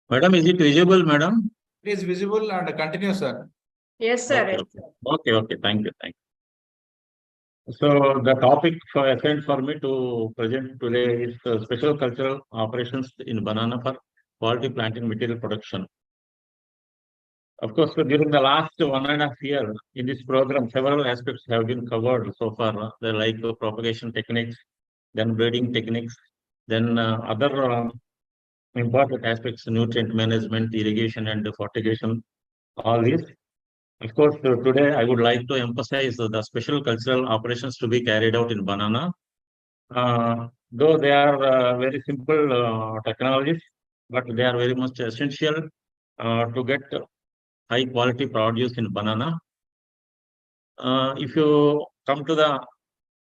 Madam, is it visible, madam? It is visible and continue, sir. Yes, sir. Okay. Thank you. So the topic assigned for me to present today is special cultural operations in banana for quality planting material production. Of course, during the last 1.5 years in this program, several aspects have been covered so far, like propagation techniques, then breeding techniques, then other important aspects, nutrient management, irrigation and fertigation, all these. Of course, today I would like to emphasize the special cultural operations to be carried out in banana. Though they are very simple technologies, but they are very much essential to get high quality produce in banana. If you come to the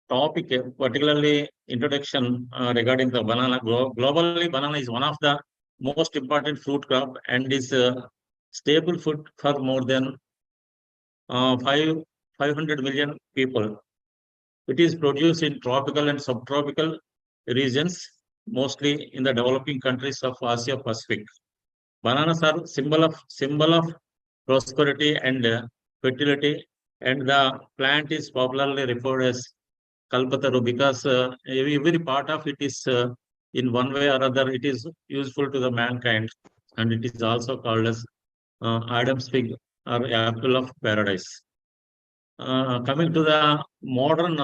topic, particularly introduction regarding the banana, globally banana is one of the most important fruit crop and is staple food for more than 500 million people. It is produced in tropical and subtropical regions, mostly in the developing countries of Asia Pacific. Bananas are symbol of prosperity and fertility, and the plant is popularly referred as kalpataru because every part of it is in one way or other it is useful to the mankind, and it is also called as Adam's fig or apple of paradise. Coming to the modern,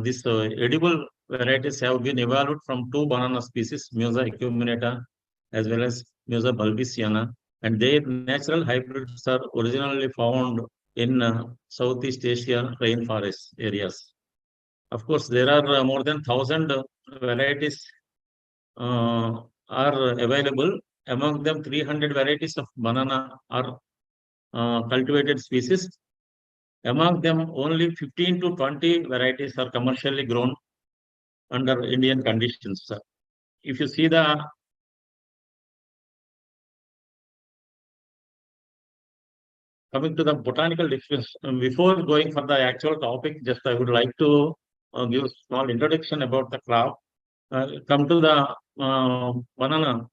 this edible varieties have been evolved from two banana species, Musa acuminata as well as Musa bulbiciana, and their natural hybrids are originally found in Southeast Asia rainforest areas. Of course, there are more than 1,000 varieties are available. Among them, 300 varieties of banana are cultivated species. Among them, only 15 to 20 varieties are commercially grown under Indian conditions. If you see the coming to the botanical difference, before going for the actual topic, just I would like to give a small introduction about the crop. Come to the banana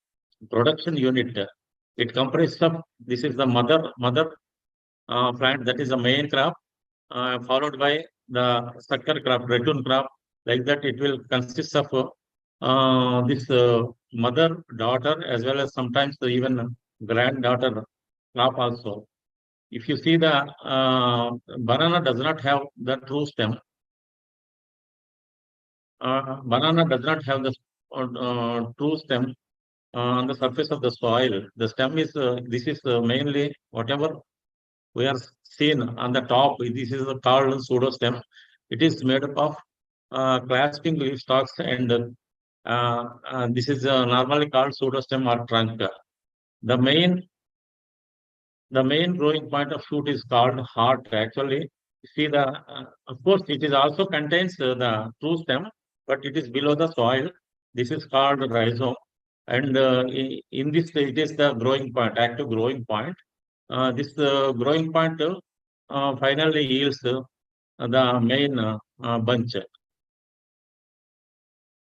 production unit. It comprises of, this is the mother plant, that is the main crop, followed by the sucker crop, ratoon crop. Like that, it will consist of this mother, daughter, as well as sometimes even granddaughter crop also. If you see the banana does not have the true stem. Banana does not have the true stem on the surface of the soil. The stem is, this is mainly whatever we are seen on the top. This is called pseudostem. It is made up of clasping leaf stalks, and this is normally called pseudostem or trunk. The main growing point of shoot is called heart. Actually, see the of course it is also contains the true stem, but it is below the soil. This is called rhizome, and in this it is the growing point, active growing point. This growing point finally yields the main bunch.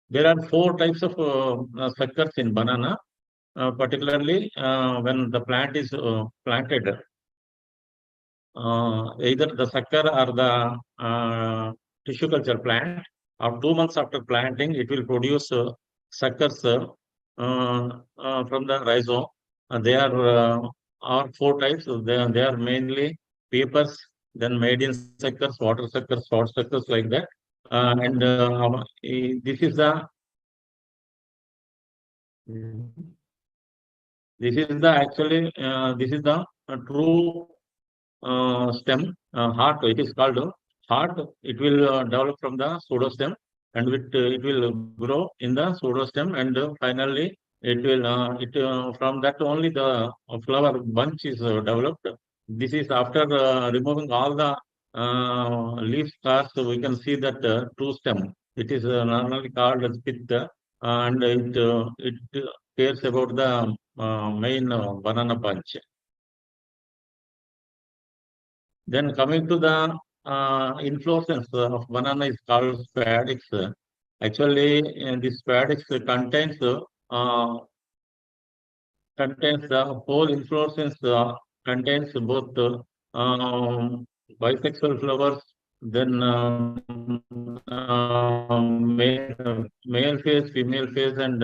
There are 4 types of suckers in banana, particularly when the plant is planted. Either the sucker or the tissue culture plant, or 2 months after planting, it will produce suckers from the rhizome. They are 4 types. They are mainly papers, then maiden suckers, water suckers, short suckers, like that. And this is the actually this is the true stem, heart. It is called heart. It will develop from the pseudostem, and it will grow in the pseudostem, and finally it will from that only the flower bunch is developed. This is after removing all the leaf stars, so we can see that true stem. It is normally called as pith, and it cares about the main banana bunch. Then coming to the inflorescence of banana is called spadix. Actually, this paddock contains the whole inflorescence contains both bisexual flowers, then male phase, female phase, and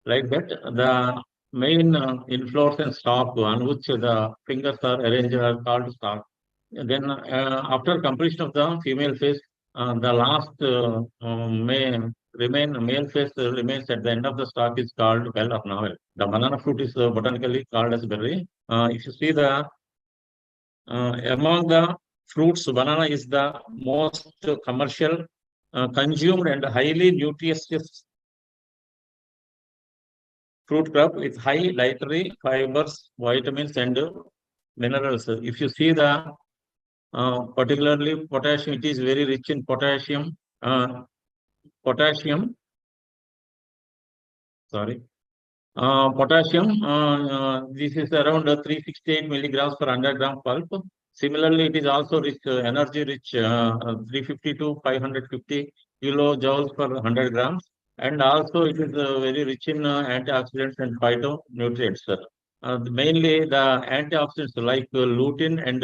like that. The main inflorescence stalk on which the fingers are arranged are called stalk. Then, after completion of the female phase, the last male phase remains at the end of the stalk is called bell or navel. The banana fruit is botanically called as berry. If you see among the fruits, banana is the most commercial, consumed, and highly nutritious fruit crop with high dietary fibers, vitamins, and minerals. If you see particularly potassium, it is very rich in potassium. Potassium, sorry. Potassium, this is around 368 milligrams per 100 gram pulp. Similarly, it is also rich, energy rich, 350 to 550 kilojoules per 100 grams. And also, it is very rich in antioxidants and phytonutrients. Mainly, the antioxidants like lutein and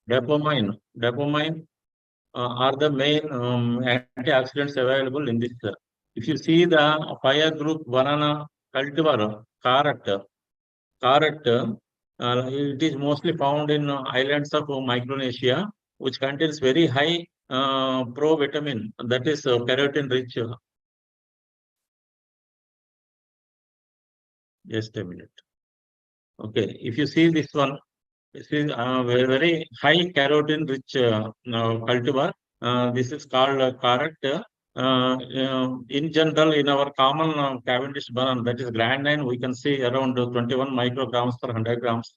dopamine. Dopamine are the main antioxidants available in this. If you see the fire group banana cultivar, carrot, it is mostly found in islands of Micronesia, which contains very high provitamin, that is keratin rich. Just a minute. Okay, if you see this one, this is very, very high keratin rich cultivar. This is called carrot. In general, in our common Cavendish banana, that is grandine, we can see around 21 micrograms per 100 grams.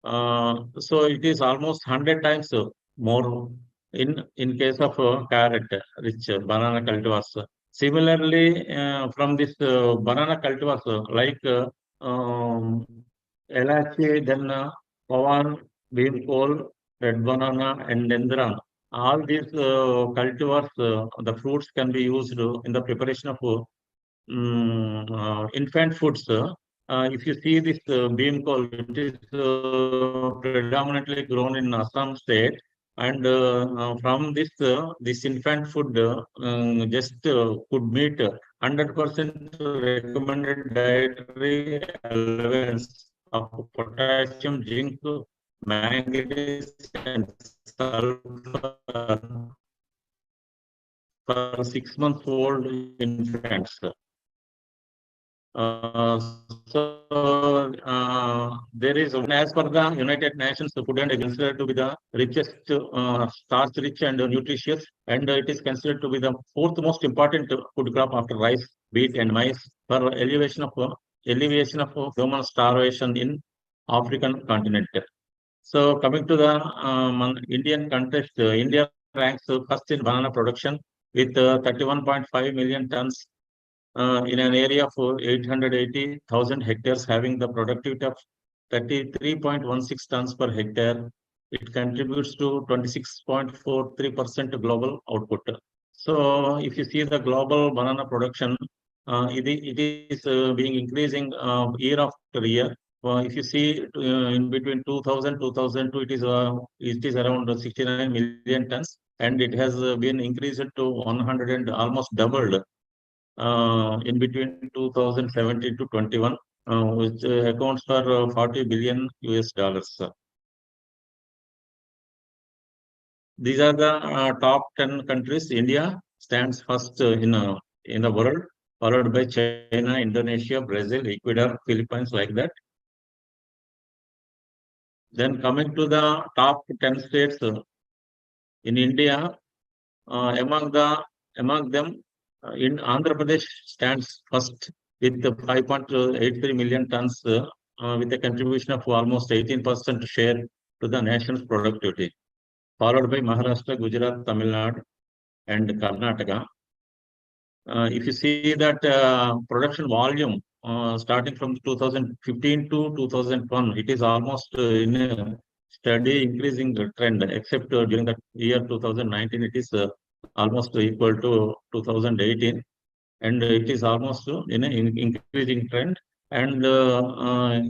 So it is almost 100 times more in case of carrot rich banana cultivars. Similarly, from this banana cultivars like elachi, then pawan, bean coal, red banana, and dendran. All these cultivars, the fruits can be used in the preparation of infant foods. If you see this bean coal, it is predominantly grown in Assam state, and from this infant food just could meet 100% recommended dietary allowance of potassium, zinc, manganese, and sulfur for 6 months old infants. There is, as per the United Nations Food and considered to be the richest, starch-rich and nutritious, and it is considered to be the fourth most important food crop after rice, wheat, and maize for alleviation of human starvation in African continent. So, coming to the Indian context, India ranks first in banana production with 31.5 million tons in an area of 880,000 hectares, having the productivity of 33.16 tons per hectare. It contributes to 26.43% global output. So, if you see the global banana production, it is being increasing year after year. If you see in between 2000 2002, it is around 69 million tons, and it has been increased to 100 and almost doubled in between 2017 to 21, which accounts for 40 billion US dollars. These are the top 10 countries. India stands first in the world, followed by China, Indonesia, Brazil, Ecuador, Philippines, like that. Then coming to the top 10 states in India, among them, in Andhra Pradesh stands first with 5.83 million tons, with a contribution of almost 18% share to the nation's productivity, followed by Maharashtra, Gujarat, Tamil Nadu, and Karnataka. If you see that production volume starting from 2015 to 2001, it is almost in a steady increasing trend, except during the year 2019, it is almost equal to 2018. and it is almost in an increasing trend. And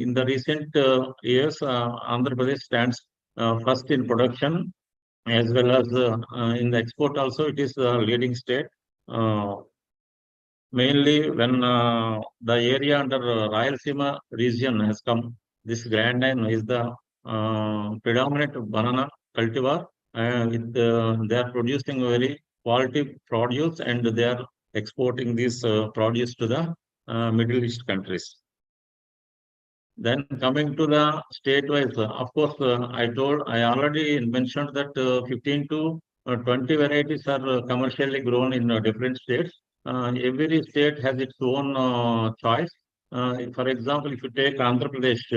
in the recent years, Andhra Pradesh stands first in production as well as in the export also. It is the leading state. Mainly when the area under Rayalaseema region has come, this Grandine is the predominant banana cultivar. They are producing very quality produce, and they are exporting this produce to the Middle East countries. Then coming to the state-wise, of course, I already mentioned that 15 to 20 varieties are commercially grown in different states. Every state has its own choice. For example, if you take Andhra Pradesh,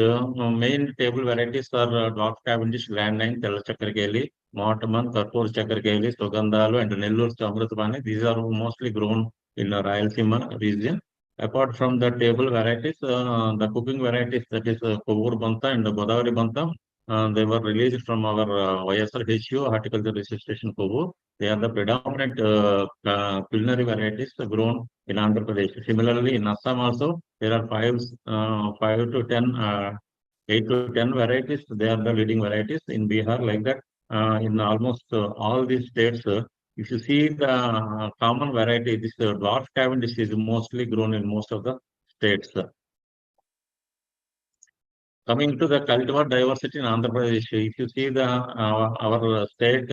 main table varieties are Dwarf Cavendish, Grandine, Tella Chakrakeli, Mortaman, Karpur Chakrakeli, Sugandhalu, and Nellore Chamrathapani. These are mostly grown in the Rayalaseema region. Apart from the table varieties, the cooking varieties, that is Kovvur Banta and Godavari Banta, they were released from our YSRHU Horticulture Research Station Kovvur. They are the predominant culinary varieties grown in Andhra Pradesh. Similarly, in Assam also, there are 5 to 10, 8 to 10 varieties. They are the leading varieties. In Bihar, like that. In almost all these states, if you see the common variety, this dwarf Cavendish is mostly grown in most of the states. Coming to the cultivar diversity in Andhra Pradesh, if you see the our state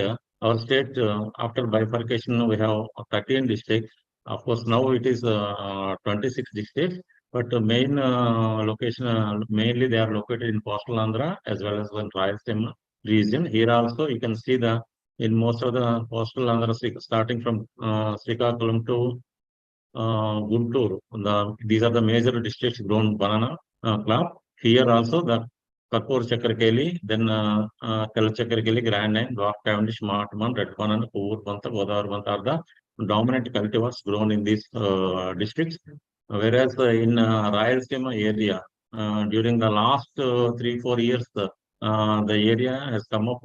after bifurcation, we have 13 districts. Of course, now it is 26 districts, but the main location, mainly they are located in coastal Andhra as well as in Rayalaseema region. Here also you can see the in most of the coastal Andhra, starting from Srikakulam to Guntur. These are the major districts grown banana crop. Here also the Karpur Chakrakeli, then Tella Chakrakeli, Grandine, Dwarf Cavendish, Martman, Red Banana, Kovvur Banta, Godavari Banta are the dominant cultivars grown in these districts. Whereas in Rayalaseema area, during the last 3-4 years, the area has come up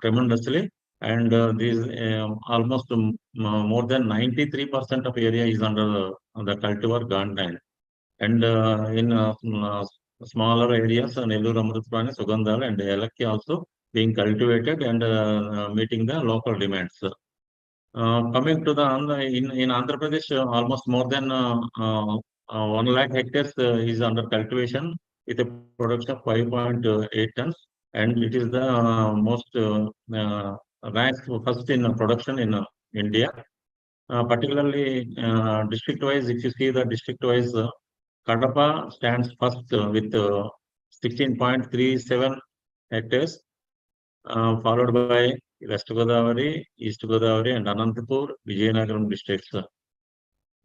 tremendously, and these almost more than 93% of area is under the cultivar Grandine. And in smaller areas, Nellore Amrutapani, Sugandhal, and Elakki also being cultivated and meeting the local demands. Coming to the in Andhra Pradesh, almost more than 1 lakh hectares is under cultivation with a production of 5.8 tons, and it is the most ranked first in production in India. Particularly district-wise, if you see the district-wise, Kadapa stands first with 16.37 hectares, followed by West Godavari, East Godavari, and Anantapur, Vijayanagaram districts.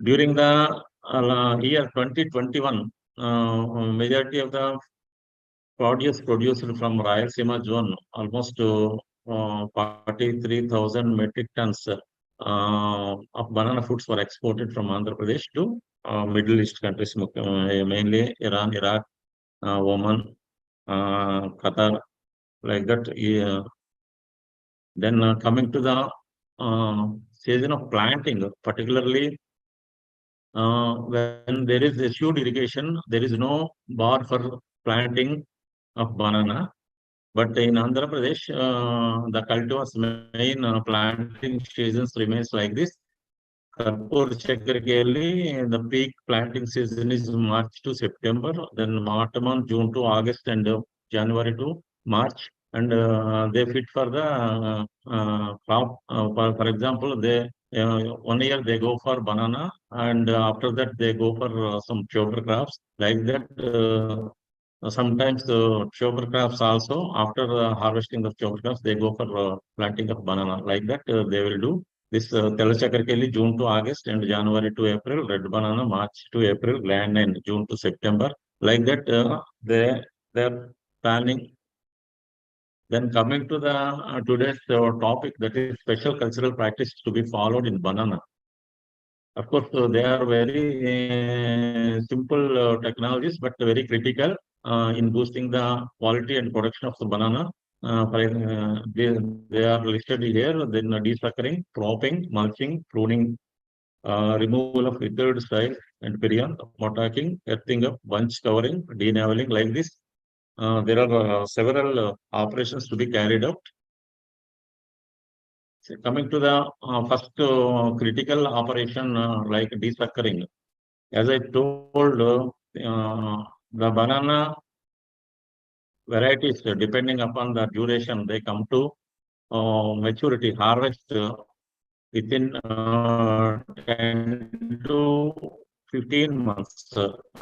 During the year 2021, majority of the produce produced from Rayalaseema zone, almost 43,000 metric tons of banana fruits were exported from Andhra Pradesh to Middle East countries, mainly Iran, Iraq, Oman, Qatar, like that. Then coming to the season of planting, particularly when there is assured irrigation, there is no bar for planting of banana. But in Andhra Pradesh, the cultivar's main planting seasons remains like this. Karpur Chakrakeli, the peak planting season is March to September, then Martaman, June to August, and January to March. And they fit for the crop. For example, they 1 year they go for banana, and after that they go for some tuber crops. Like that, sometimes tuber crops also, after harvesting of tuber crops, they go for planting of banana. Like that, they will do this Tella Chakrakeli June to August, and January to April, red banana March to April, land and June to September. Like that, they're planning. Then coming to the today's topic, that is special cultural practice to be followed in banana. Of course, they are very simple technologies, but very critical in boosting the quality and production of the banana. They are listed here. Then desuckering, cropping, mulching, pruning, removal of withered style and perion, mottacking, earthing up, bunch covering, denaveling like this. There are several operations to be carried out. So coming to the first critical operation like desuckering. As I told, the banana varieties, depending upon the duration, they come to maturity, harvest within 10 to 15 months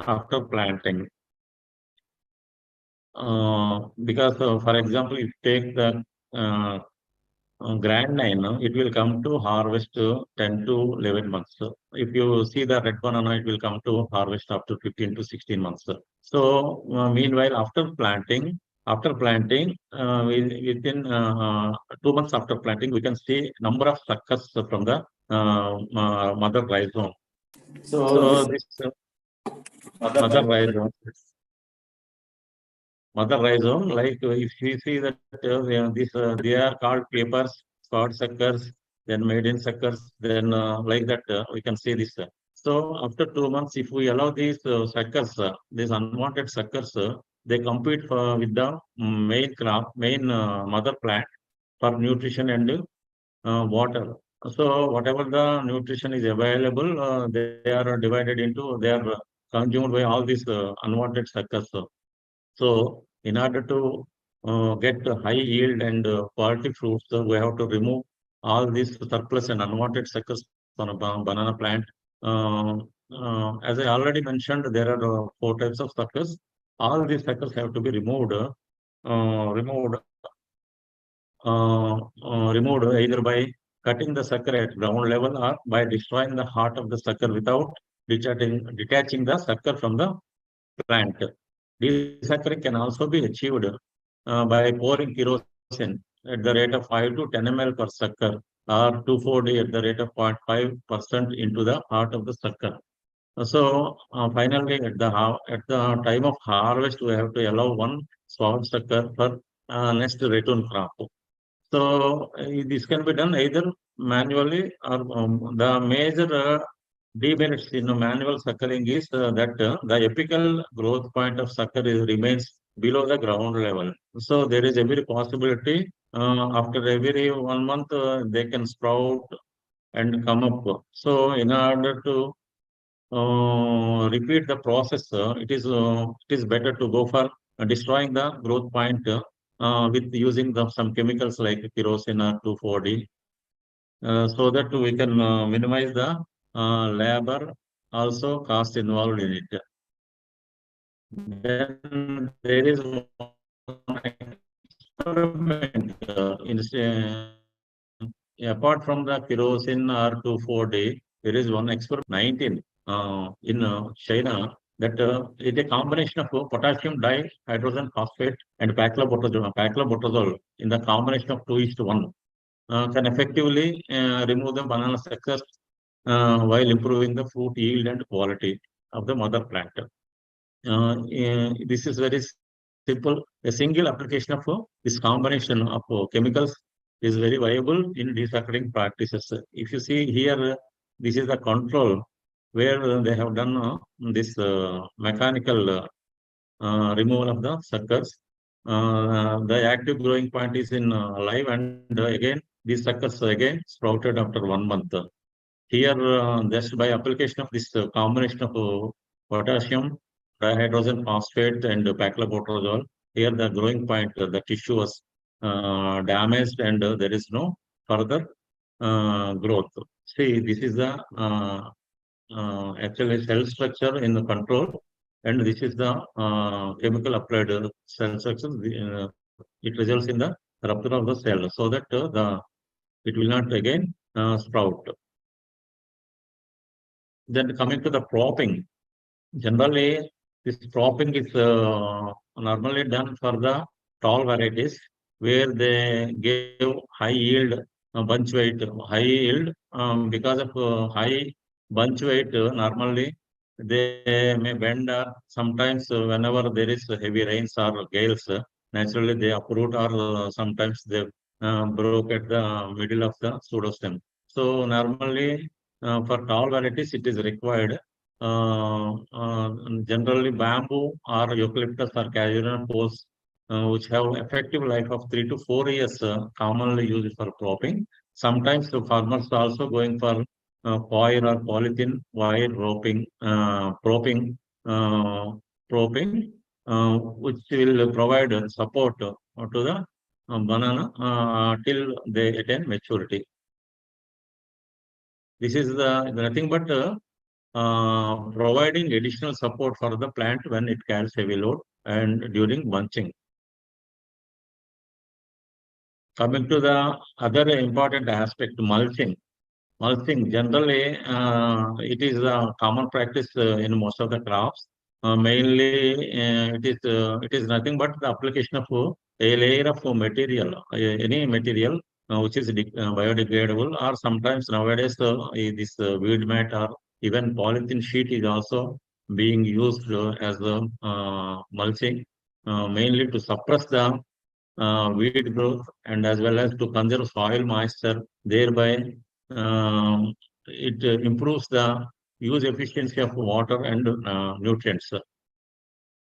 after planting. Because, for example, if you take the grand nine, it will come to harvest 10 to 11 months. If you see the red banana, it will come to harvest after 15 to 16 months. So, meanwhile, after planting, within 2 months after planting, we can see number of suckers from the mother rhizome. So, this mother rhizome like if you see that they are called papers, spot suckers, then maiden suckers, then like that we can see this. So after 2 months, if we allow these suckers, these unwanted suckers, they compete with the main crop, main mother plant for nutrition and water. So whatever the nutrition is available, they are divided into, they are consumed by all these unwanted suckers. So, in order to get a high yield and quality fruits, we have to remove all these surplus and unwanted suckers on a banana plant. As I already mentioned, there are 4 types of suckers. All these suckers have to be removed, removed either by cutting the sucker at ground level or by destroying the heart of the sucker without detaching the sucker from the plant. Desuckering can also be achieved by pouring kerosene at the rate of 5 to 10 ml per sucker or 2,4-D at the rate of 0.5% into the heart of the sucker. So finally, at the time of harvest, we have to allow one swab sucker per next return crop. So this can be done either manually or the major demerits in manual suckering is that the apical growth point of sucker remains below the ground level. So there is every possibility after every 1 month they can sprout and come up. So in order to repeat the process, it is better to go for destroying the growth point with using some chemicals like kerosene or 2,4-D, so that we can minimize the labor also cost involved in it. Then there is one experiment apart from the kerosene or 2,4-D, there is one experiment 19 in China that is a combination of potassium dihydrogen phosphate and paclobutrazole in the combination of 2:1 can effectively remove the banana suckers while improving the fruit yield and quality of the mother plant. This is very simple. A single application of this combination of chemicals is very viable in desuckering practices. If you see here, this is the control where they have done this mechanical removal of the suckers. The active growing point is in live, and again these suckers again sprouted after 1 month. Here, just by application of this combination of potassium, dihydrogen phosphate, and paclobutrazole, here the growing point, the tissue was damaged, and there is no further growth. See, this is the actually cell structure in the control, and this is the chemical applied cell structure. It results in the rupture of the cell, so that it will not again sprout. Then coming to the propping, generally this propping is normally done for the tall varieties where they give high yield bunch weight, high yield because of high bunch weight. Normally they may bend or sometimes whenever there is heavy rains or gales, naturally they uproot or sometimes they broke at the middle of the pseudostem. So normally For tall varieties, it is required. Generally, bamboo or eucalyptus or casuarina poles, which have effective life of 3 to 4 years, commonly used for cropping. Sometimes the farmers are also going for coir or polythene wire uh, propping, which will provide support to the banana till they attain maturity. This is nothing but providing additional support for the plant when it carries heavy load and during bunching. Coming to the other important aspect, mulching. Mulching generally, it is a common practice in most of the crops. Mainly, it is nothing but the application of a layer of material, any material which is biodegradable, or sometimes nowadays this weed mat or even polythene sheet is also being used as a mulching, mainly to suppress the weed growth and as well as to conserve soil moisture, thereby it improves the use efficiency of water and nutrients.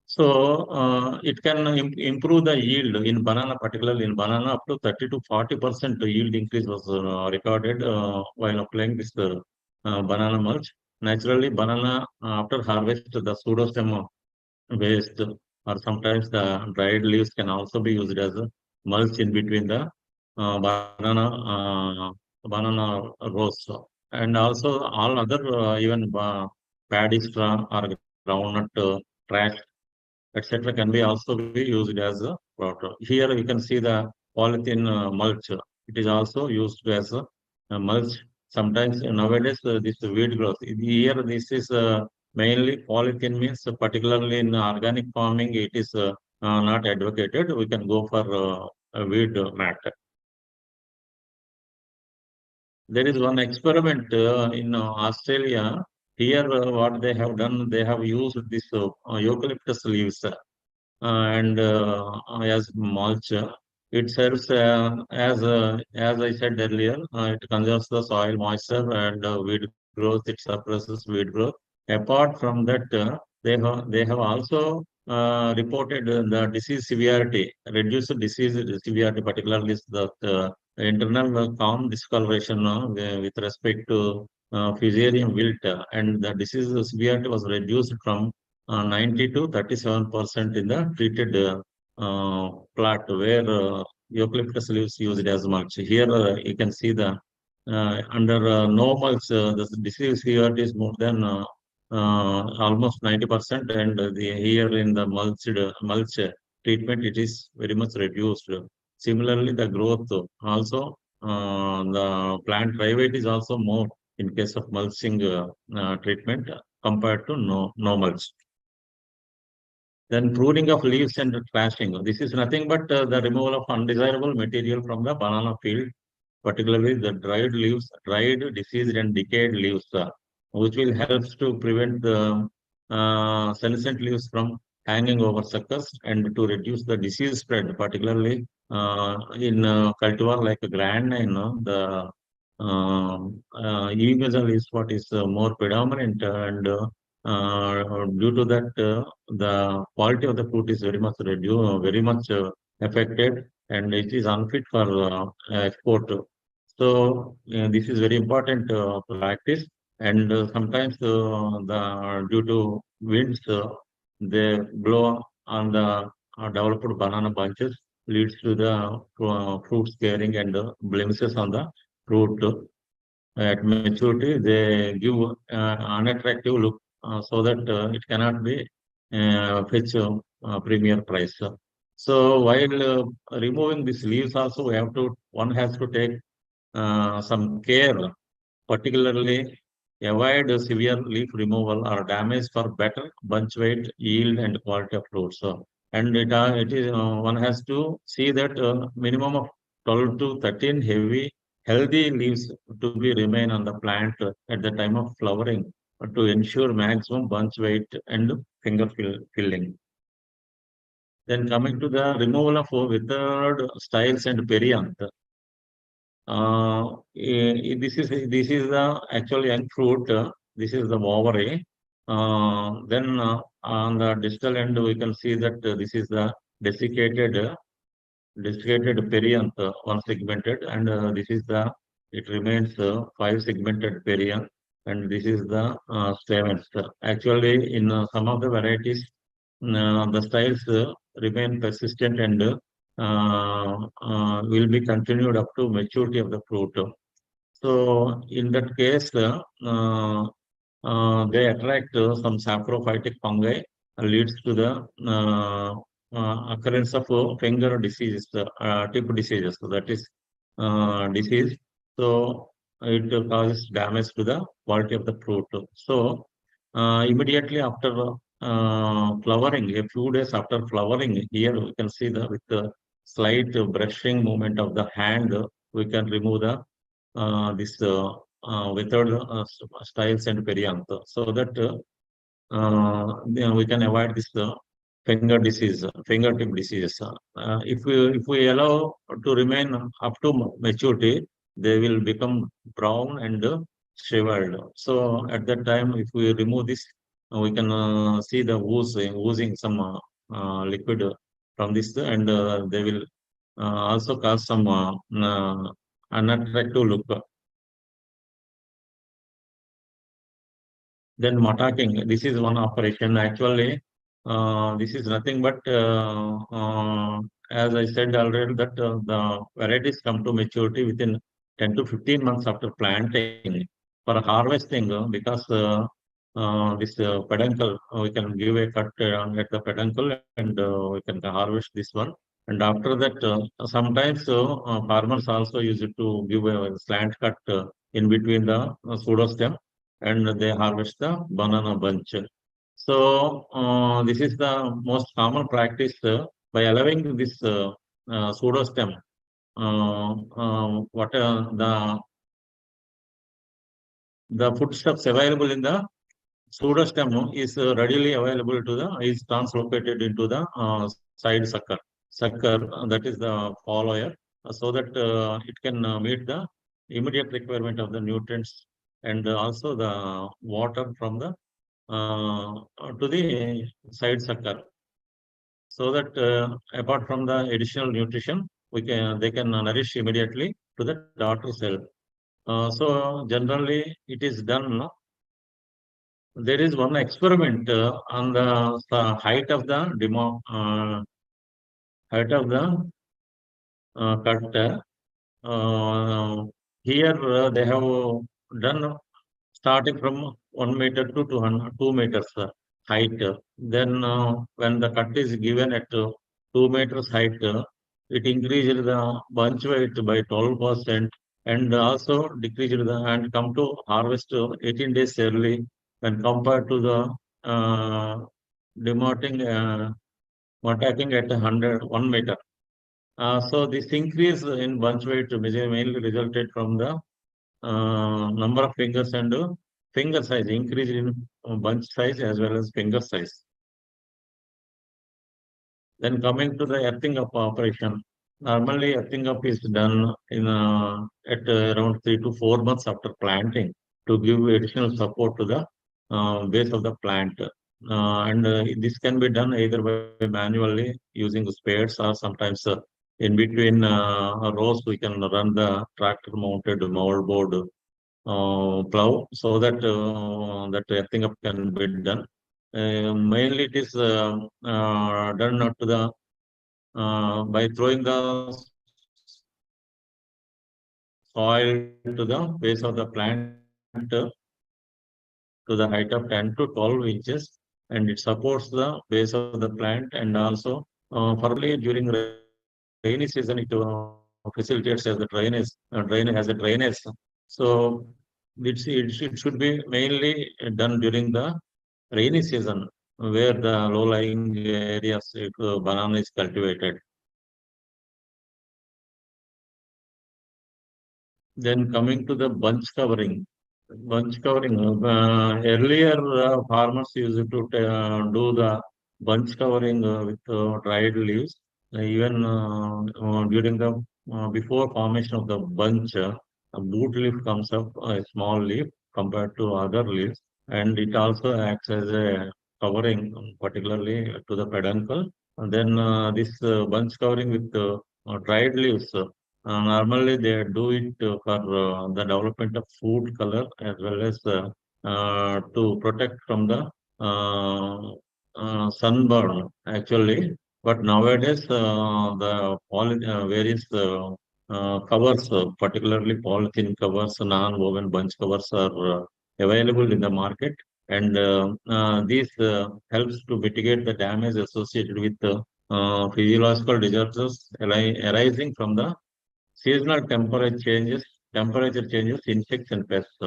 So it can improve the yield in banana, particularly in banana, up to 30 to 40% yield increase was recorded while applying this banana mulch. Naturally, banana after harvest, the pseudostem waste or sometimes the dried leaves can also be used as a mulch in between the banana rows. And also all other even paddy straw or groundnut trash, etc., can be also be used as a water. Here we can see the polythene mulch. It is also used as a mulch. Sometimes nowadays this weed growth. Here this is mainly polythene means, particularly in organic farming, it is not advocated. We can go for a weed mat. There is one experiment in Australia. Here, what they have done, they have used this eucalyptus leaves and as mulch. It serves as I said earlier, it conserves the soil moisture and weed growth. It suppresses weed growth. Apart from that, they have also reported the disease severity, reduced disease severity, particularly the internal calm discoloration with respect to fusarium wilt, and the disease severity was reduced from 90 to 37% in the treated plot where eucalyptus leaves used as mulch. Here you can see the under no mulch, the disease severity is more than almost 90%, and here in the mulch treatment, it is very much reduced. Similarly, the growth also, the plant dry weight is also more in case of mulching treatment compared to no mulch. Then pruning of leaves and trashing. This is nothing but the removal of undesirable material from the banana field, particularly the dried leaves, dried, diseased, and decayed leaves, which will help to prevent the senescent leaves from hanging over suckers and to reduce the disease spread, particularly in cultivar like grand, the evasion is what is more predominant, and due to that, the quality of the fruit is very much reduced, very much affected, and it is unfit for export. So this is very important practice, and sometimes the due to winds, they blow on the developed banana bunches, leads to the fruit scaring and blemishes on the fruit. At maturity, they give unattractive look, so that it cannot be fetch premier price. So while removing these leaves, also one has to take some care, particularly avoid severe leaf removal or damage for better bunch weight, yield, and quality of fruits. So, and it is one has to see that minimum of 12 to 13 healthy leaves to be remain on the plant at the time of flowering to ensure maximum bunch weight and filling. Then coming to the removal of withered styles and perianth. This is the actual young fruit. This is the ovary. Then on the distal end, we can see that this is the desiccated desiccated perianth, one segmented, and this is the it remains five segmented perianth, and this is the stamens. Actually, in some of the varieties, the styles remain persistent and will be continued up to maturity of the fruit. So in that case, they attract some saprophytic fungi, leads to the occurrence of finger diseases, tip diseases. So that is disease. So it causes damage to the quality of the fruit. So immediately after flowering, a few days after flowering, here we can see the with the slight brushing movement of the hand, we can remove the this withered styles and perianth, so that we can avoid this finger disease, fingertip disease. If we allow to remain up to maturity, they will become brown and shriveled. So at that time, if we remove this, we can see the oozing some liquid from this, and they will also cause some unattractive look. Then mataking, this is one operation. Actually, this is nothing but, as I said already, that the varieties come to maturity within 10 to 15 months after planting. For harvesting, because this peduncle, we can give a cut at the peduncle, and we can harvest this one. And after that, sometimes farmers also use it to give a slant cut in between the pseudostem, and they harvest the banana bunch. So this is the most common practice by allowing this pseudostem. What the foodstuffs available in the pseudostem is readily available to the is translocated into the side sucker, that is the follower, so that it can meet the immediate requirement of the nutrients, and also the water from the to the side sucker, so that apart from the additional nutrition, they can nourish immediately to the daughter cell. So generally, it is done. No? There is one experiment on the height of the height of the cut. Uh, Here they have done starting from 1 meter to 2 meters height. Then when the cut is given at 2 meters height, it increased the bunch weight by 12%, and also decreased the and come to harvest 18 days early when compared to the demoting attacking at 1 meter. So this increase in bunch weight mainly resulted from the number of fingers and finger size, increase in bunch size as well as finger size. Then coming to the earthing up operation, normally earthing up is done in at around 3 to 4 months after planting to give additional support to the base of the plant. And this can be done either by manually using the spades, or sometimes in between rows we can run the tractor mounted moldboard plow, so that that earthing up can be done. Mainly it is done to the by throwing the soil to the base of the plant to the height of 10 to 12 inches, and it supports the base of the plant, and also probably during rainy season it facilitates as the drainage. So it should be mainly done during the rainy season, where the low-lying areas banana is cultivated. Then coming to the bunch covering. Earlier, farmers used to do the bunch covering with dried leaves, even during the before formation of the bunch, a boot leaf comes up, a small leaf compared to other leaves, and it also acts as a covering, particularly to the peduncle. And then this bunch covering with dried leaves. Normally, they do it for the development of food color as well as to protect from the sunburn, actually. But nowadays, the various covers, particularly polythene covers, non-woven bunch covers are available in the market, and this helps to mitigate the damage associated with physiological disorders arising from the seasonal temperature changes, insects and pests.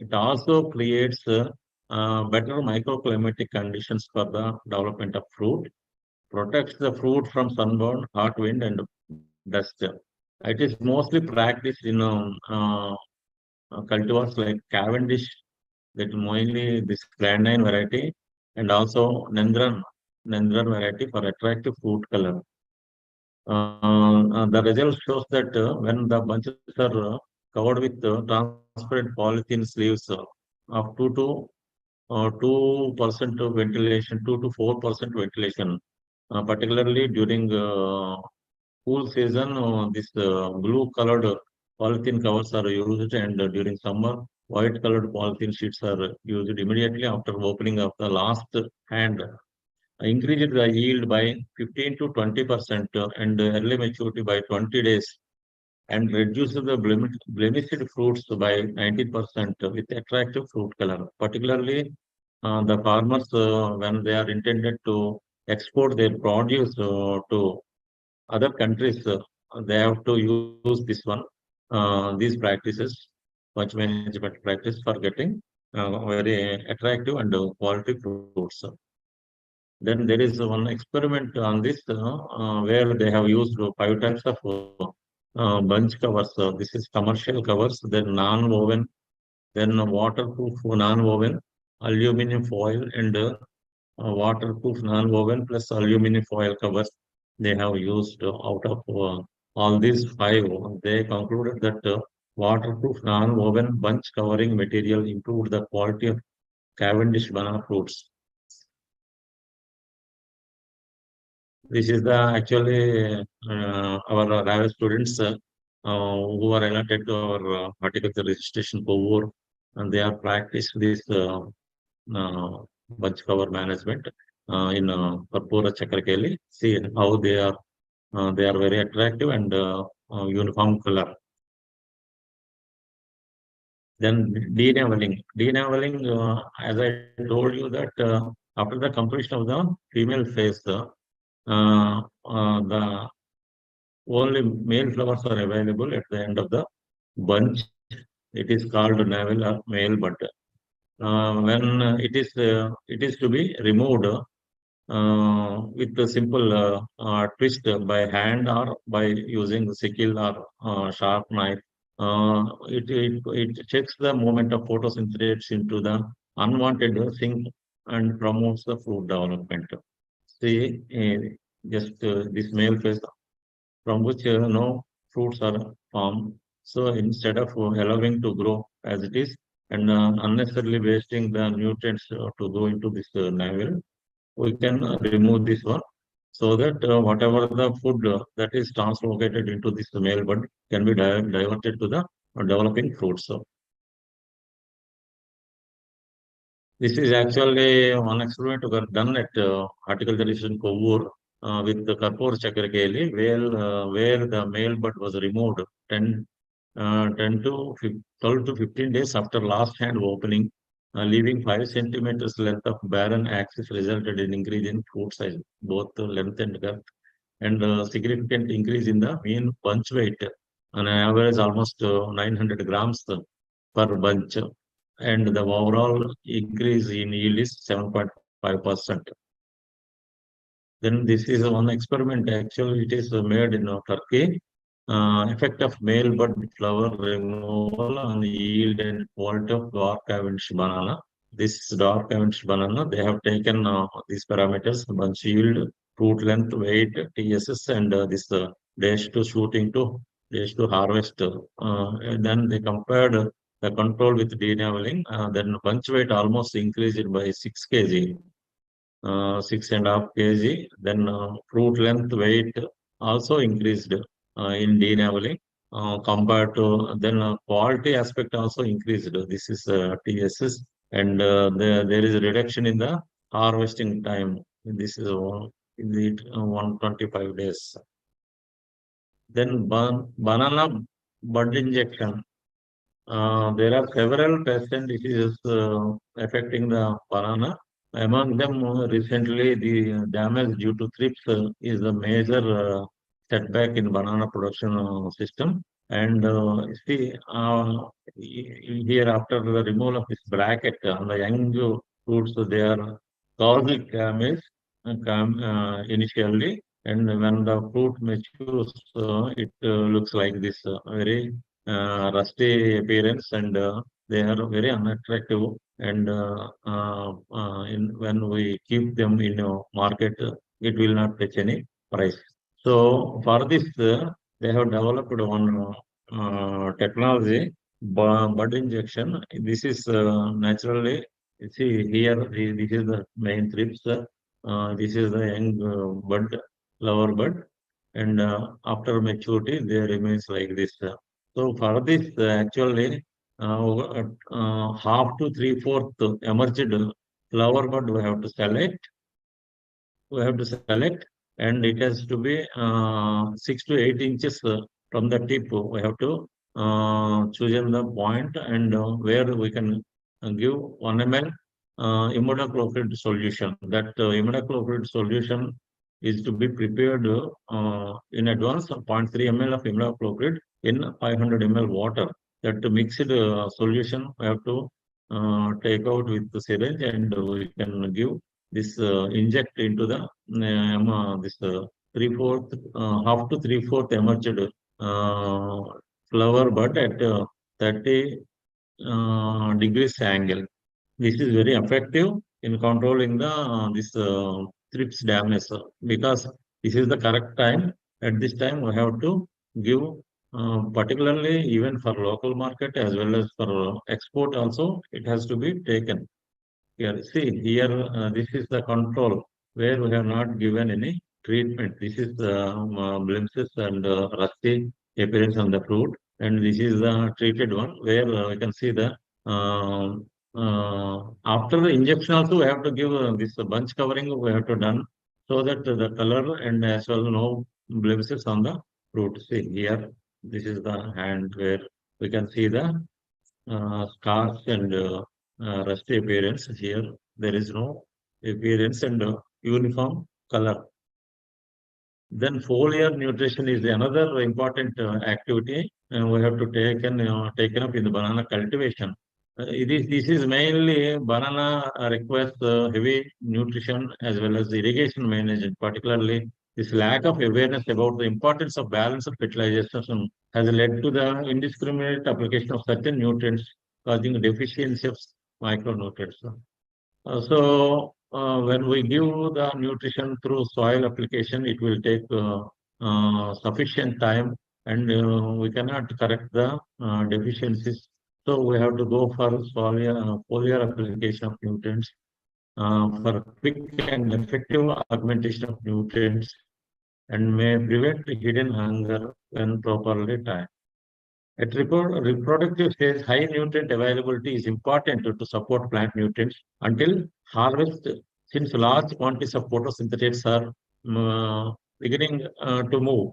It also creates better microclimatic conditions for the development of fruit, protects the fruit from sunburn, hot wind, and dust. It is mostly practiced in cultivars like Cavendish, that mainly this grandine variety, and also Nendran variety for attractive fruit color. The result shows that when the bunches are covered with transparent polythene sleeves of 2% of ventilation, 2 to 4% ventilation, particularly during cool season, this blue-colored polythene covers are used, and during summer, white-colored polythene sheets are used immediately after opening of the last hand. Increases the yield by 15 to 20% and early maturity by 20 days, and reduces the blemished fruits by 19% with attractive fruit color. Particularly, the farmers, when they are intended to export their produce to other countries, they have to use this one, these practices, bunch management practice for getting very attractive and quality fruits. Then there is one experiment on this where they have used 5 types of bunch covers. This is commercial covers, then non-woven, then waterproof non-woven, aluminum foil, and waterproof non-woven plus aluminum foil covers they have used out of all these five. They concluded that waterproof non-woven bunch covering material improved the quality of Cavendish banana fruits. This is the actually our RAVE students who are related to our horticulture registration Kovvur, and they are practiced this bunch cover management in Karpura Chakrakeli. See how they are very attractive and uniform color. Then denaveling. Denaveling, as I told you that after the completion of the female phase, the only male flowers are available at the end of the bunch. It is called navel or male bud. When it is to be removed with a simple twist by hand or by using sickle or sharp knife. It checks the movement of photosynthesis into the unwanted sink and promotes the fruit development. See, just this male phase from which no fruits are formed. So instead of allowing to grow as it is and unnecessarily wasting the nutrients to go into this navel, we can remove this one so that whatever the food that is translocated into this male bud can be diverted to the developing fruits. So this is actually one experiment done at horticulture Kovvur with the Karpur Chakrakeli, where the male bud was removed 10 to 12 to 15 days after last hand opening, leaving 5 centimeters length of barren axis resulted in increase in fruit size, both length and girth, and significant increase in the mean bunch weight, on average almost 900 grams per bunch, and the overall increase in yield is 7.5%. Then this is one experiment. Actually, it is made in Turkey. Effect of male bud flower removal on the yield and quality of dark Cavendish banana. This dark Cavendish banana, they have taken these parameters: bunch yield, fruit length, weight, TSS, and this dash to shooting to days to harvest. And then they compared the control with denabling. Then bunch weight almost increased by 6 kg, 6.5 kg. Then fruit length weight also increased in denabling. Compared to then quality aspect also increased. This is TSS, and there is a reduction in the harvesting time. This is 125 days. Then banana bud injection. There are several pest and diseases affecting the banana. Among them, recently, the damage due to thrips is a major setback in banana production system. And see, here after the removal of this bracket on the young fruits, they are causing damage initially. And when the fruit matures, it looks like this very rusty appearance, and they are very unattractive. And when we keep them in a market, it will not fetch any price. So for this, they have developed one technology, bud injection. This is naturally, you see here, this is the main thrips. This is the young bud, flower bud, and after maturity, they remains like this. So for this, actually, half to three-fourth emerged flower bud we have to select, and it has to be 6 to 8 inches from the tip. We have to choose in the point, and where we can give 1 ml imidacloprid solution. That imidacloprid solution is to be prepared in advance, 0.3 ml of imidacloprid in 500 ml water. That mixed solution we have to take out with the syringe, and we can give this inject into the this three-fourth, half to three-fourth emerged flower bud at 30 degrees angle. This is very effective in controlling the this thrips damage, because this is the correct time. At this time, we have to give, particularly even for local market as well as for export also, it has to be taken. Here, see, here, this is the control where we have not given any treatment. This is the blemishes and rusty appearance on the fruit. And this is the treated one where we can see the, after the injection also, we have to give this bunch covering, we have to done so that the color and as well no blemishes on the fruit. See, here, this is the hand where we can see the scars and rusty appearance. Here there is no appearance and uniform color. Then foliar nutrition is another important activity we have to taken up in the banana cultivation. This is mainly banana requires heavy nutrition as well as irrigation management. Particularly, this lack of awareness about the importance of balanced fertilization has led to the indiscriminate application of certain nutrients, causing deficiency of micronutrients. When we give the nutrition through soil application, it will take sufficient time, and we cannot correct the deficiencies. So we have to go for foliar application of nutrients for quick and effective augmentation of nutrients, and may prevent hidden hunger when properly timed. At reproductive stage, high nutrient availability is important to support plant nutrients until harvest, since large quantities of photosynthetates are beginning to move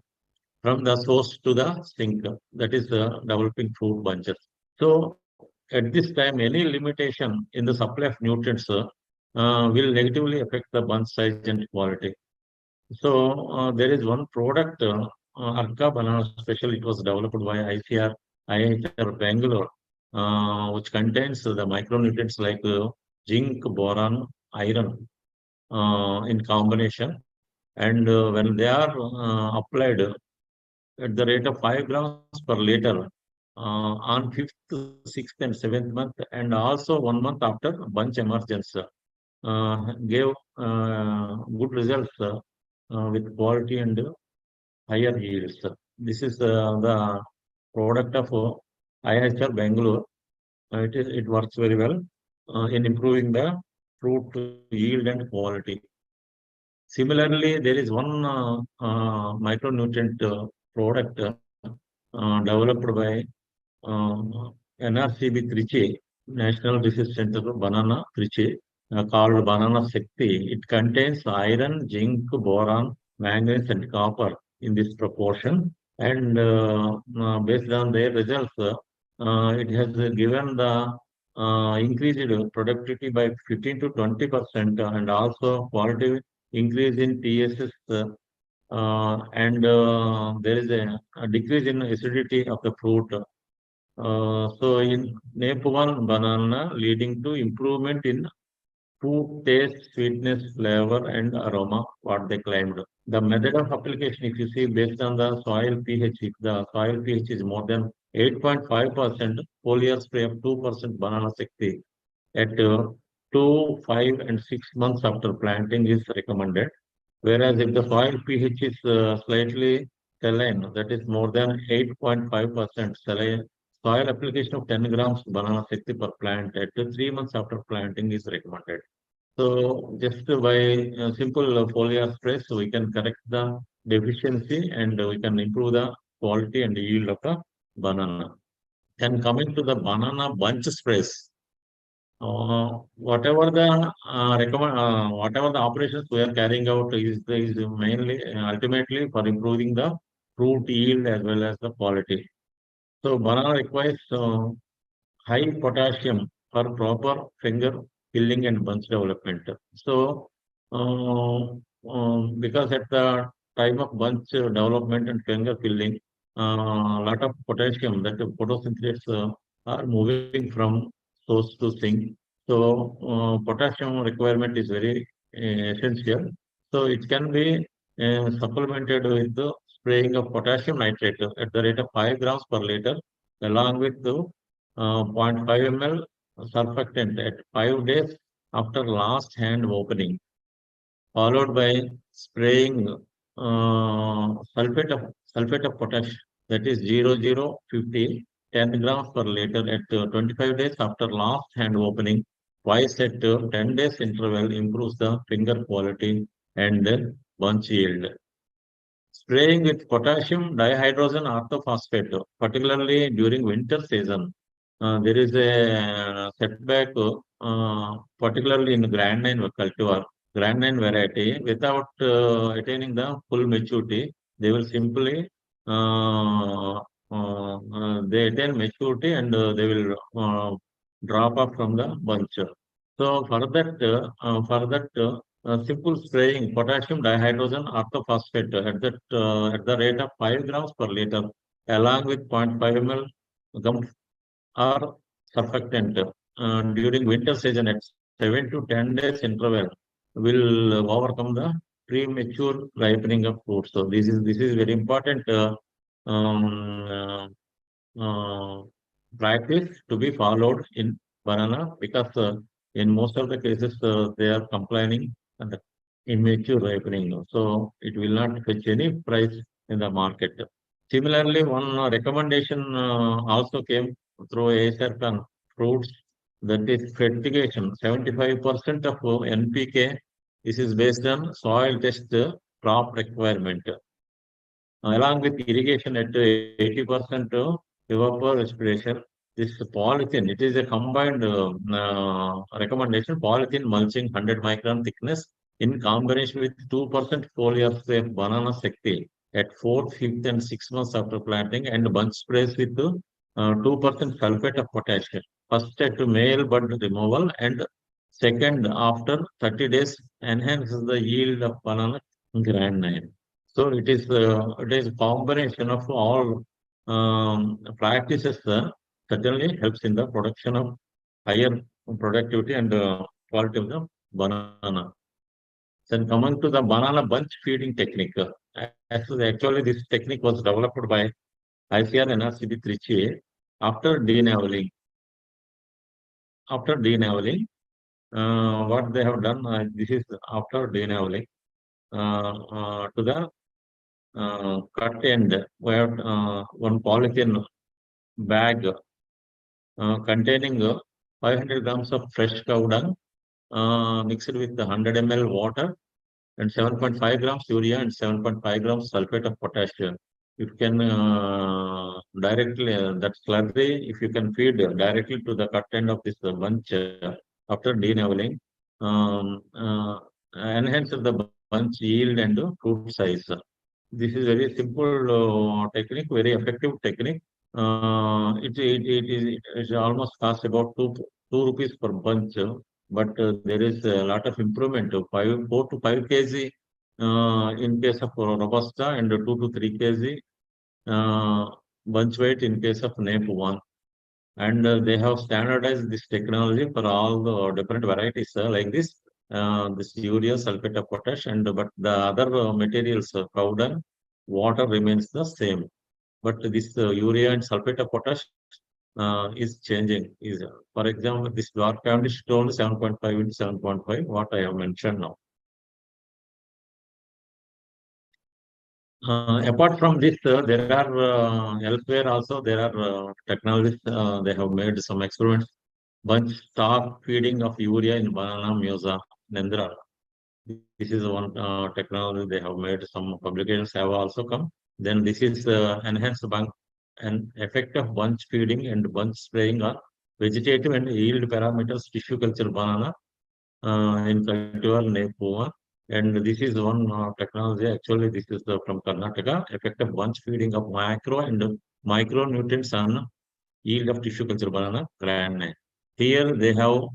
from the source to the sink, that is the developing fruit bunches. So at this time, any limitation in the supply of nutrients will negatively affect the bunch size and quality. So there is one product, Arka Banana Special. It was developed by IHR Bangalore, which contains the micronutrients like zinc, boron, iron in combination. And when they are applied at the rate of 5 grams per liter on 5th, 6th, and 7th month, and also 1 month after bunch emergence, gave good results with quality and higher yields. This is the product of IHR Bangalore. It works very well in improving the fruit yield and quality. Similarly, there is one micronutrient product developed by NRCB Trichy, National Research Center for Banana Trichy, called Banana Shakti. It contains iron, zinc, boron, manganese, and copper in this proportion. And based on their results, it has given the increased productivity by 15 to 20%, and also quality increase in TSS, and there is a decrease in acidity of the fruit. So in NAP1 banana leading to improvement in food taste, sweetness, flavor, and aroma, what they claimed. The method of application, if you see, based on the soil pH, if the soil pH is more than 8.5%, foliar spray of 2% banana Shakti at 2, 5, and 6 months after planting is recommended. Whereas if the soil pH is slightly saline, that is more than 8.5% saline, soil application of 10 grams banana Shakti per plant at 3 months after planting is recommended. So just by simple foliar spray, so we can correct the deficiency and we can improve the quality and yield of the banana. Then coming to the banana bunch sprays, whatever the operations we are carrying out is mainly ultimately for improving the fruit yield as well as the quality. So banana requires high potassium for proper finger filling and bunch development. So, because at the time of bunch development and finger filling, a lot of potassium that the photosynthesis are moving from source to sink. So, potassium requirement is very essential. So, it can be supplemented with the spraying of potassium nitrate at the rate of 5 grams per liter, along with the 0.5 ml surfactant at 5 days after last hand opening, followed by spraying sulfate of potash, that is 0,050 10 grams per liter at 25 days after last hand opening, twice at 10 days interval improves the finger quality and bunch yield. Spraying with potassium dihydrogen orthophosphate, particularly during winter season, there is a setback, particularly in Grand 9 cultivar, Grand 9 variety. Without attaining the full maturity, they will simply they attain maturity and they will drop off from the bunch. So for that simple spraying potassium dihydrogen orthophosphate at the rate of 5 grams per liter, along with 0.5 ml gum or surfactant during winter season at 7 to 10 days interval will overcome the premature ripening of fruits. So this is very important um, uh, practice to be followed in banana, because in most of the cases they are complaining and the immature ripening. So it will not fetch any price in the market. Similarly, one recommendation also came through ASRP on fruits, that is fertigation. 75% of NPK. This is based on soil test crop requirement, along with irrigation at 80% evaporation. This polythene, it is a combined recommendation. Polythene mulching 100 micron thickness in combination with 2% foliar spray of banana Shakti at 4th, 5th, and 6th months after planting, and bunch sprays with 2% sulfate of potassium. First at male bud removal and second after 30 days enhances the yield of banana Grand 9. So it is a combination of all practices certainly helps in the production of higher productivity and quality of the banana. Then coming to the banana bunch feeding technique, actually this technique was developed by ICR NRCB Trichy after denaveling. After denaveling, what they have done, this is after denaveling to the cut end, we have one polythene bag containing 500 grams of fresh cow dung mixed with 100 ml water and 7.5 grams urea and 7.5 grams sulfate of potassium. You can directly, that slurry, if you can feed directly to the cut end of this bunch after denaveling, enhance the bunch yield and fruit size. This is very simple technique, very effective technique. It almost costs about two rupees per bunch, but there is a lot of improvement. 4 to 5 kg in case of Robusta and 2 to 3 kg bunch weight in case of NAPE 1. And they have standardized this technology for all the different varieties like this urea, sulfate of potash, and but the other materials, powder, water remains the same. But this urea and sulfate of potash is changing. For example, this dark Cavendish told 7.5 into 7.5, what I have mentioned now. Apart from this, there are elsewhere also there are technologies. They have made some experiments. Bunch stock feeding of urea in banana musa, Nendra. This is one technology they have made. Some publications have also come. Then this is enhanced bunch and effect of bunch feeding and bunch spraying on vegetative and yield parameters tissue culture banana in cultivar Nepua. And this is one technology. Actually, this is from Karnataka. Effective bunch feeding of macro and micronutrients on yield of tissue culture banana granule. Here they have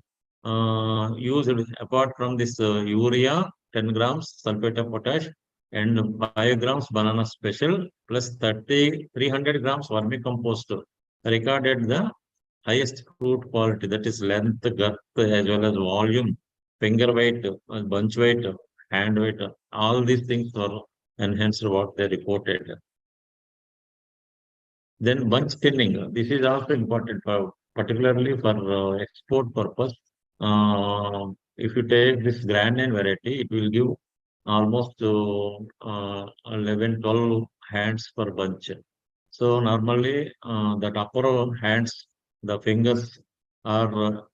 used, apart from this urea, 10 grams sulfate of potash and 5 grams banana special plus 300 grams vermicompost recorded the highest fruit quality, that is length, girth, as well as volume, finger weight, bunch weight, hand weight, all these things are enhanced what they reported. Then bunch thinning, this is also important for particularly for export purpose. If you take this granite variety, it will give almost 11, 12 hands per bunch. So normally that upper hands, the fingers are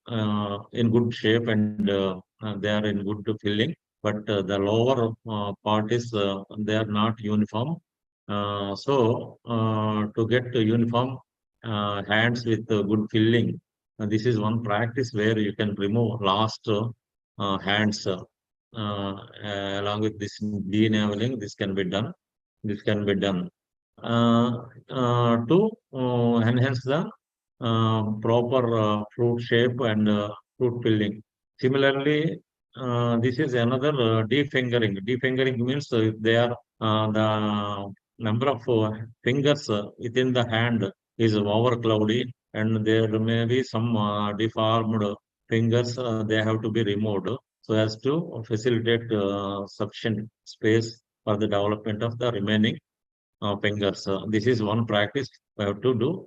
in good shape and they are in good filling, but the lower part is they are not uniform. To get uniform hands with good filling, this is one practice where you can remove last hands along with this denaveling. This can be done. This can be done to enhance the proper fruit shape and fruit filling. Similarly, this is another defingering. Defingering means if they are the number of fingers within the hand is over cloudy and there may be some deformed fingers, they have to be removed so as to facilitate sufficient space for the development of the remaining fingers. This is one practice we have to do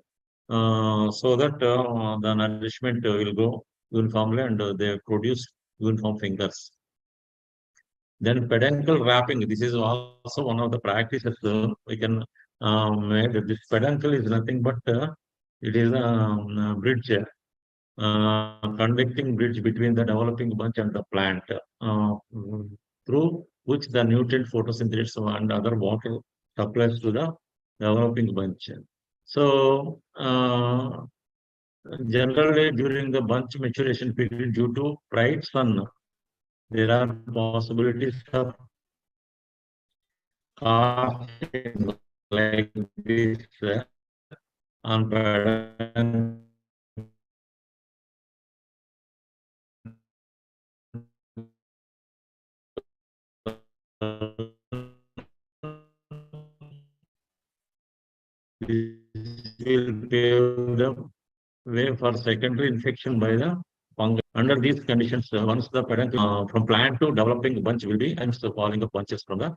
so that the nourishment will go uniformly and they produce uniform fingers. Then peduncle wrapping. This is also one of the practices we can make. This peduncle is nothing but it is a bridge, conducting bridge between the developing bunch and the plant, through which the nutrient photosynthesis and other water supplies to the developing bunch. So generally during the bunch maturation period, due to bright sun, there are possibilities of casting like this on pattern. This will pave the way for secondary infection by the fungus. Under these conditions, once the peduncle from plant to developing bunch will be and the falling of bunches from the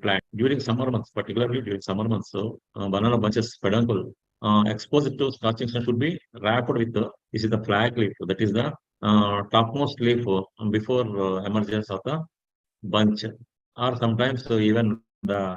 plant during summer months, particularly during summer months. So banana bunches peduncle exposed to scorching sun should be wrapped with this is the flag leaf, that is the topmost leaf before emergence of the bunch, or sometimes even the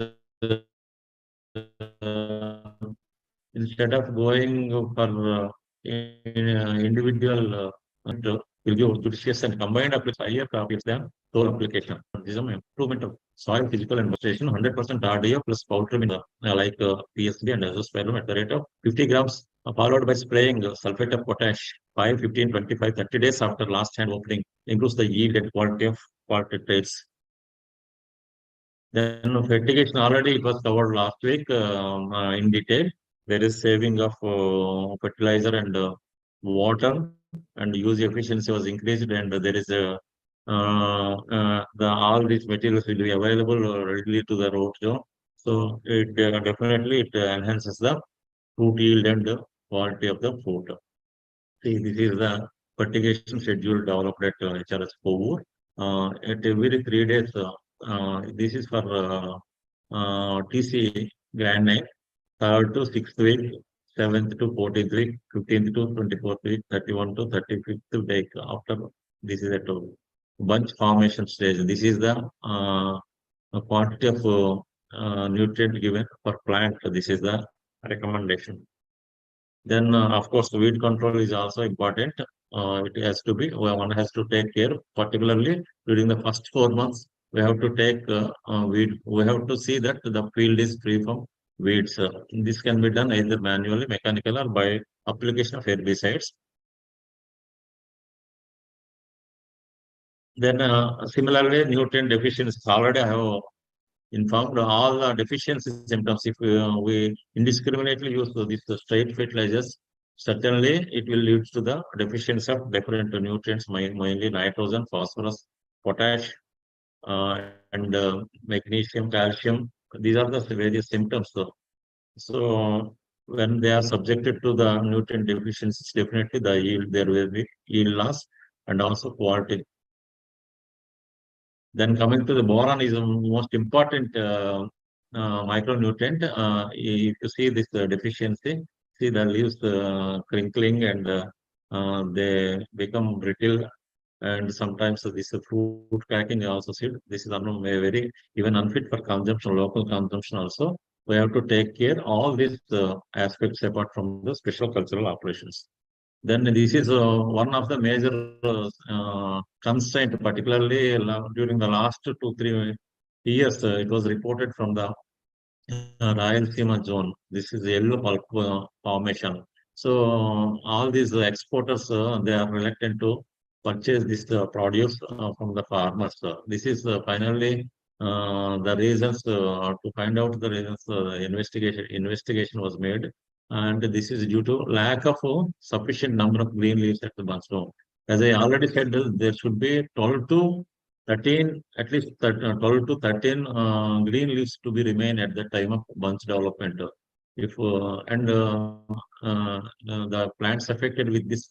instead of going for individual will give judicious and combined application higher profits than sole application. This is an improvement of soil physical and vegetation. 100% RDO plus powder like PSB and azospirillum at the rate of 50 grams, followed by spraying sulfate of potash 5, 15, 25, 30 days after last hand opening, improves the yield and quality of quality traits. Then fertigation already it was covered last week in detail. There is saving of fertilizer and water, and use efficiency was increased, and there is all these materials will be available readily to the road zone. So it definitely it enhances the fruit yield and the quality of the fruit. See, this is the fertigation schedule developed at HRS Kovvur. At every 3 days, this is for TC Grand 9, 3rd to 6th week, 7th to 14th week, 15th to 24th week, 31 to 35th week. After this is at bunch formation stage. This is the quantity of nutrient given per plant. This is the recommendation. Then, of course, weed control is also important. It has to be, one has to take care, particularly during the first 4 months. We have to take weed. We have to see that the field is free from weeds. This can be done either manually, mechanical, or by application of herbicides. Then, similarly, nutrient deficiencies. Already I have informed all the deficiency symptoms. If we indiscriminately use these straight fertilizers, certainly it will lead to the deficiency of different nutrients, mainly nitrogen, phosphorus, potash, and magnesium, calcium. These are the various symptoms. So when they are subjected to the nutrient deficiencies, definitely the yield, there will be yield loss and also quality. Then coming to the boron is the most important micronutrient. If you see this deficiency, see the leaves crinkling, and they become brittle, and sometimes this fruit cracking also see. This is very even unfit for consumption, local consumption also. We have to take care all these aspects apart from the special cultural operations. Then this is one of the major constraint, particularly during the last 2, 3 years. It was reported from the Rayalaseema zone. This is yellow pulp formation. So all these exporters, they are reluctant to purchase this produce from the farmers. This is finally the reasons to find out the reasons. Investigation was made, and this is due to lack of sufficient number of green leaves at the bunchstone. As I already said, there should be 12 to 13, at least 12 to 13 green leaves to be remain at the time of bunch development. If and the plants affected with this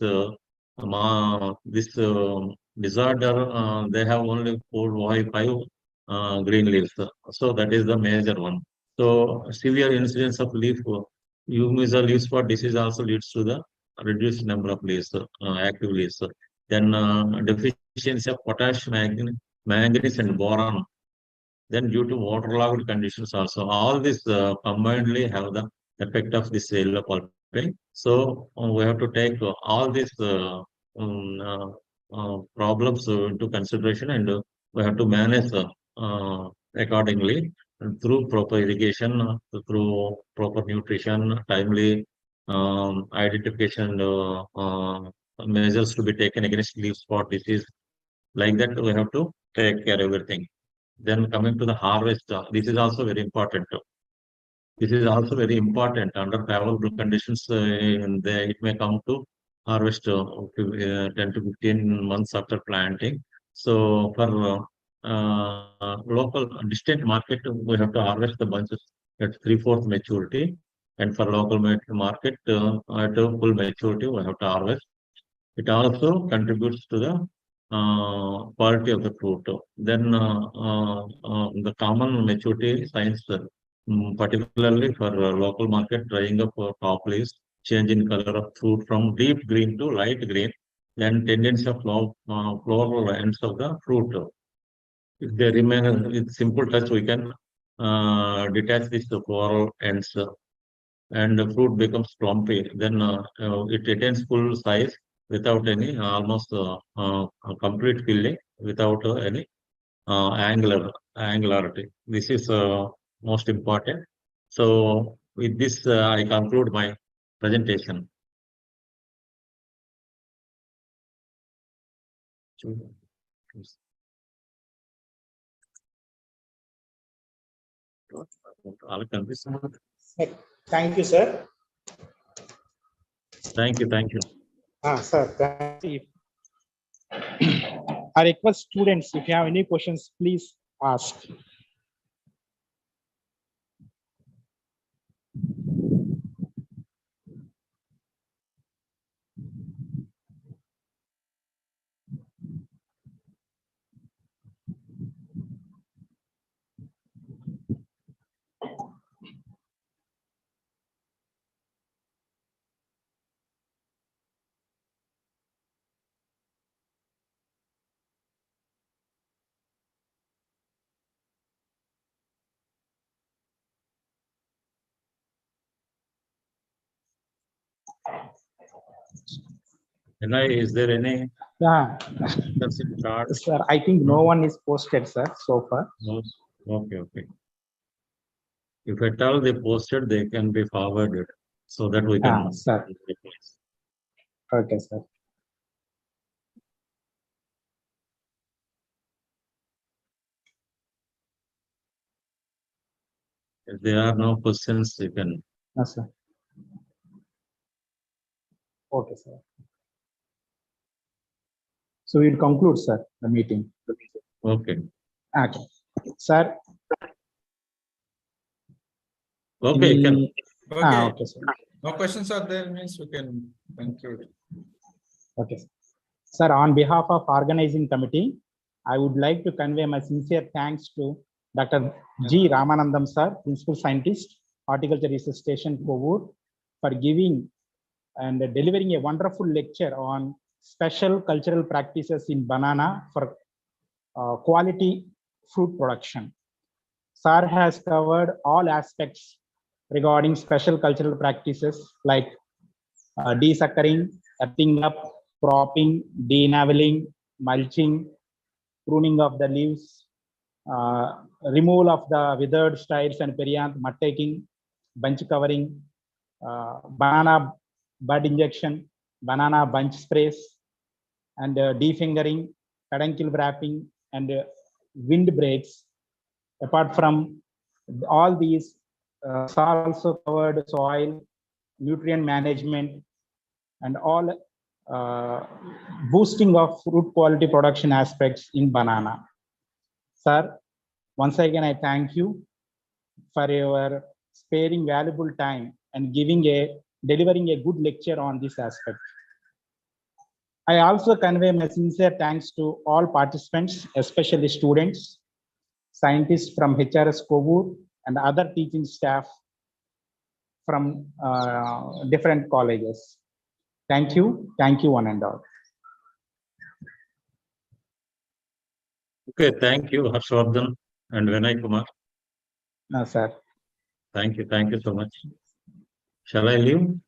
disorder, they have only 4 or 5 green leaves. So that is the major one. So severe incidence of leaf Umisal leaf spot disease also leads to the reduced number of leaves, active leaves. Then deficiency of potash, manganese, and boron. Then due to waterlogged conditions also, all these combinedly have the effect of this yellow pulping. So we have to take all these problems into consideration, and we have to manage accordingly through proper irrigation, through proper nutrition, timely identification, measures to be taken against leaf spot disease. Like that, we have to take care of everything. Then coming to the harvest, this is also very important. This is also very important. Under favorable conditions, it may come to harvest 10 to 15 months after planting. So for local distant market, we have to harvest the bunches at 3/4 maturity. And for local market, at full maturity, we have to harvest. It also contributes to the quality of the fruit. Then the common maturity signs, particularly for local market, drying up top leaves, change in color of fruit from deep green to light green, then tendency of floral ends of the fruit. If they remain with simple touch, we can detach this floral ends. and the fruit becomes plumpy. Then it attains full size without any almost complete filling, without any angularity. This is most important. So with this, I conclude my presentation. Thank you, sir. Thank you. Thank you. Sir, I request students, if you have any questions, please ask. Is there any Yeah, chart? sir, I think no one is posted, sir, so far. No. Okay. If at all they posted, they can be forwarded so that we can. Sir. Okay, sir. If there are no questions, you can. Yes, sir. Okay, sir. So we'll conclude, sir, the meeting. Okay. Okay, sir. Okay, you can. Okay. Okay, sir. No questions are there, means we can conclude. Okay, sir. On behalf of organizing committee, I would like to convey my sincere thanks to Dr.G.Ramanandam, sir, Principal Scientist, Horticulture Research Station, Kovvur, for giving and delivering a wonderful lecture on special cultural practices in banana for quality fruit production. Sir has covered all aspects regarding special cultural practices like desuckering, earthing up, cropping, denaveling, mulching, pruning of the leaves, removal of the withered styles and perianth, mud taking, bunch covering, banana bud injection, banana bunch sprays, and defingering, peduncle wrapping, and wind breaks. Apart from all these, SAR also covered soil, nutrient management, and all boosting of fruit quality production aspects in banana. Sir, once again, I thank you for your sparing valuable time and delivering a good lecture on this aspect. I also convey my sincere thanks to all participants, especially students, scientists from HRS Kovvur, and other teaching staff from different colleges. Thank you, one and all. Okay, thank you, Harshvardhan and Vinay Kumar. No, sir. Thank you so much. Shall I leave?